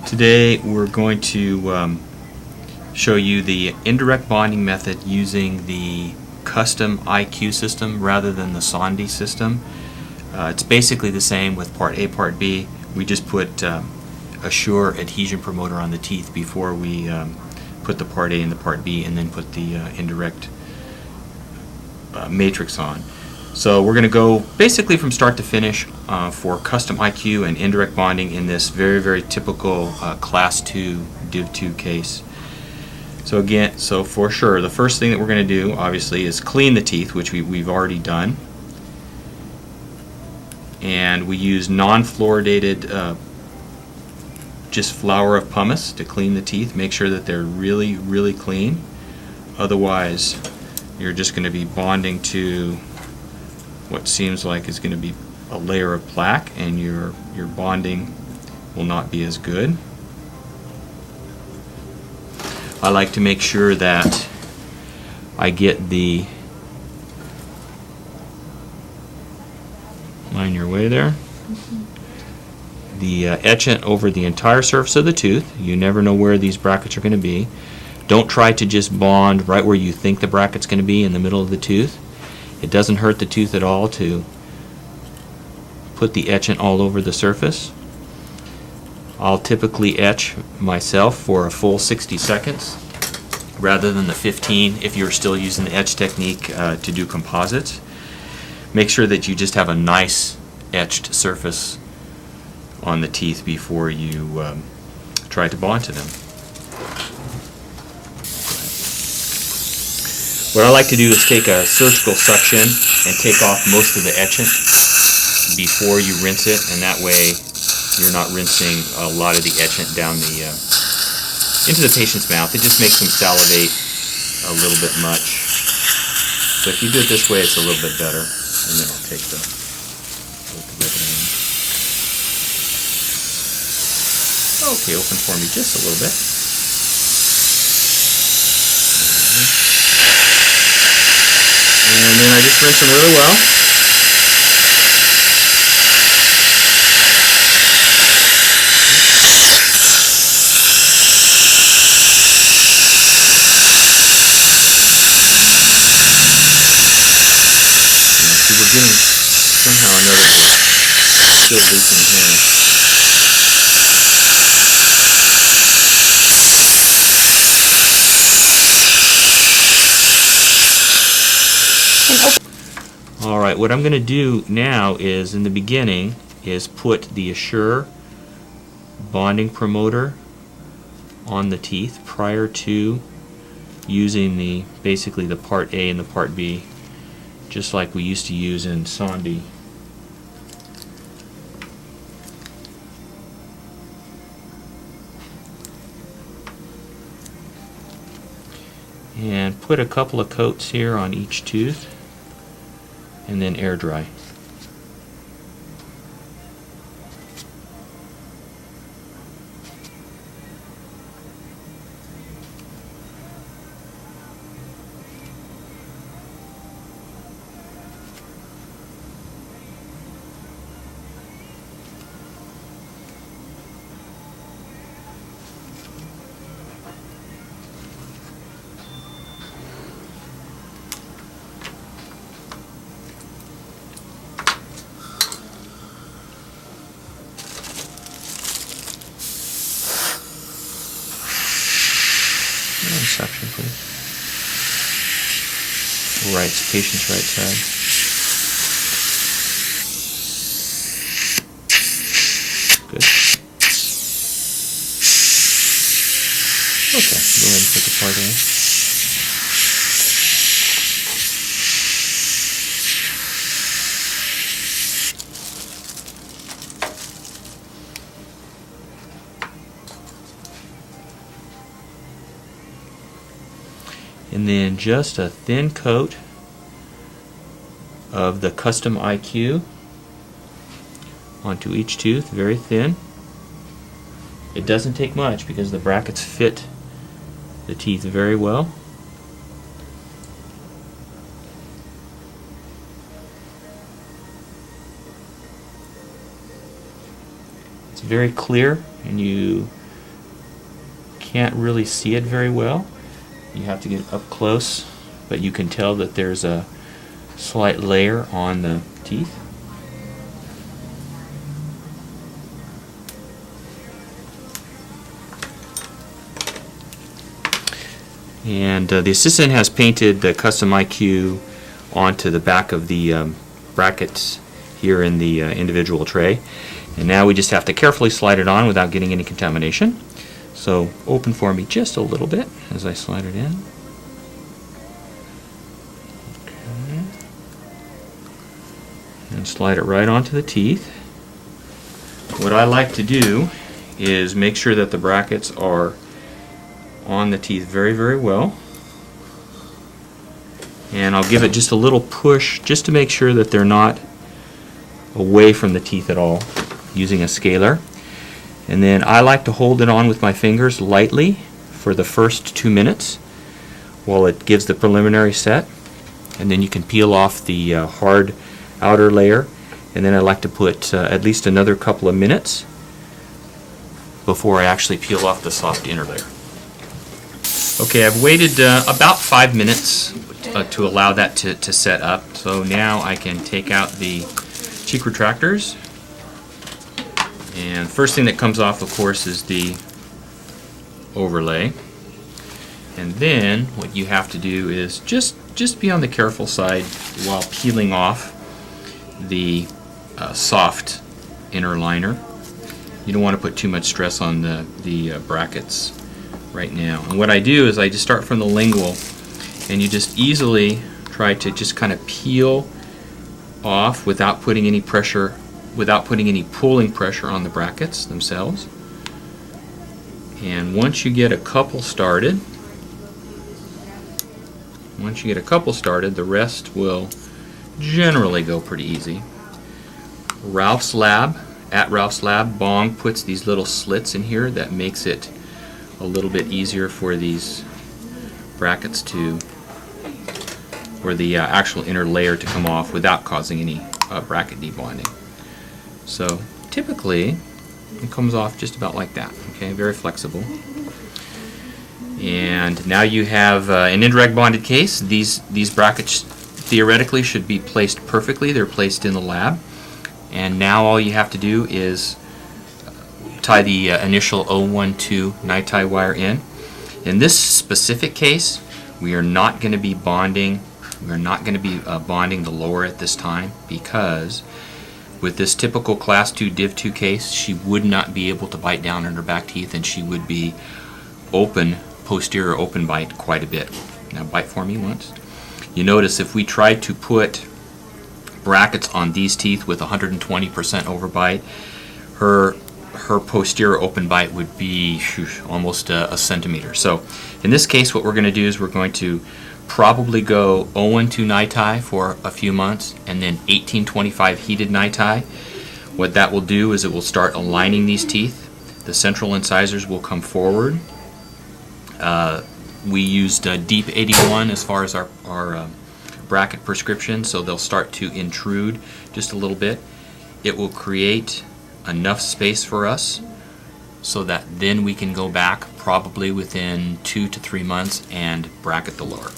Today we're going to show you the indirect bonding method using the custom IQ system rather than the Sondy system. It's basically the same with part A, part B. We just put a Sure adhesion promoter on the teeth before we put the part A and the part B, and then put the indirect matrix on. So we're going to go basically from start to finish for custom IQ and indirect bonding in this very typical class 2 div 2 case. So again, for sure, the first thing that we're going to do obviously is clean the teeth, which we've already done. And we use non-fluoridated just flour of pumice to clean the teeth. Make sure that they're really clean. Otherwise, you're just going to be bonding to what seems like is going to be a layer of plaque, and your bonding will not be as good. I like to make sure that I get the line your way there. The etchant over the entire surface of the tooth. You never know where these brackets are going to be. Don't try to just bond right where you think the bracket's going to be in the middle of the tooth. It doesn't hurt the tooth at all to put the etchant all over the surface. I'll typically etch myself for a full 60 seconds rather than the 15 if you're still using the etch technique to do composites. Make sure that you just have a nice etched surface on the teeth before you try to bond to them. What I like to do is take a surgical suction and take off most of the etchant before you rinse it, and that way you're not rinsing a lot of the etchant down into the patient's mouth. It just makes them salivate a little bit much. So if you do it this way, it's a little bit better. And then I'll take the okay, open for me just a little bit. And then I just rinse them really well. See, we're getting somehow or another still leaking here. Alright, what I'm going to do now is, in the beginning, is put the Assure bonding promoter on the teeth prior to using basically the part A and the part B, just like we used to use in Sondy. And put a couple of coats here on each tooth, and then air dry. Suction, please. Right, patient's right side. Good. Okay, go ahead and put the part in. And then just a thin coat of the custom IQ onto each tooth, very thin. It doesn't take much because the brackets fit the teeth very well. It's very clear, and you can't really see it very well. You have to get up close, but you can tell that there's a slight layer on the teeth. And the assistant has painted the custom IQ onto the back of the brackets here in the individual tray. And now we just have to carefully slide it on without getting any contamination. So open for me just a little bit as I slide it in. Okay. And slide it right onto the teeth. What I like to do is make sure that the brackets are on the teeth very, very well. And I'll give it just a little push just to make sure that they're not away from the teeth at all, using a scaler. And then I like to hold it on with my fingers lightly for the first 2 minutes while it gives the preliminary set. And then you can peel off the hard outer layer. And then I like to put at least another couple of minutes before I actually peel off the soft inner layer. Okay, I've waited about 5 minutes to allow that to set up. So now I can take out the cheek retractors. And first thing that comes off, of course, is the overlay. And then what you have to do is just be on the careful side while peeling off the soft inner liner. You don't want to put too much stress on the brackets right now. And what I do is I just start from the lingual, and you just easily try to just kind of peel off without putting any pressure, without putting any pulling pressure on the brackets themselves. And once you get a couple started, the rest will generally go pretty easy. Ralph's Lab, at Ralph's Lab, Bong puts these little slits in here that makes it a little bit easier for these brackets to, or the actual inner layer to come off without causing any bracket debonding. So typically it comes off just about like that. Okay, very flexible. And now you have an indirect bonded case. These brackets theoretically should be placed perfectly. They're placed in the lab. And now all you have to do is tie the initial 012 night tie wire in. In this specific case, we are not going to be bonding. We're not going to be bonding the lower at this time, because with this typical class 2 div 2 case, she would not be able to bite down on her back teeth, and she would be open, posterior open bite quite a bit. Now bite for me once. You notice if we tried to put brackets on these teeth with 120% overbite, her posterior open bite would be almost a centimeter. So in this case, what we're going to do is we're going to probably go 012 night tie for a few months, and then 1825 heated night tie. What that will do is it will start aligning these teeth. The central incisors will come forward. We used Deep 81 as far as our bracket prescription, so they'll start to intrude just a little bit. It will create enough space for us so that then we can go back probably within 2 to 3 months and bracket the lower.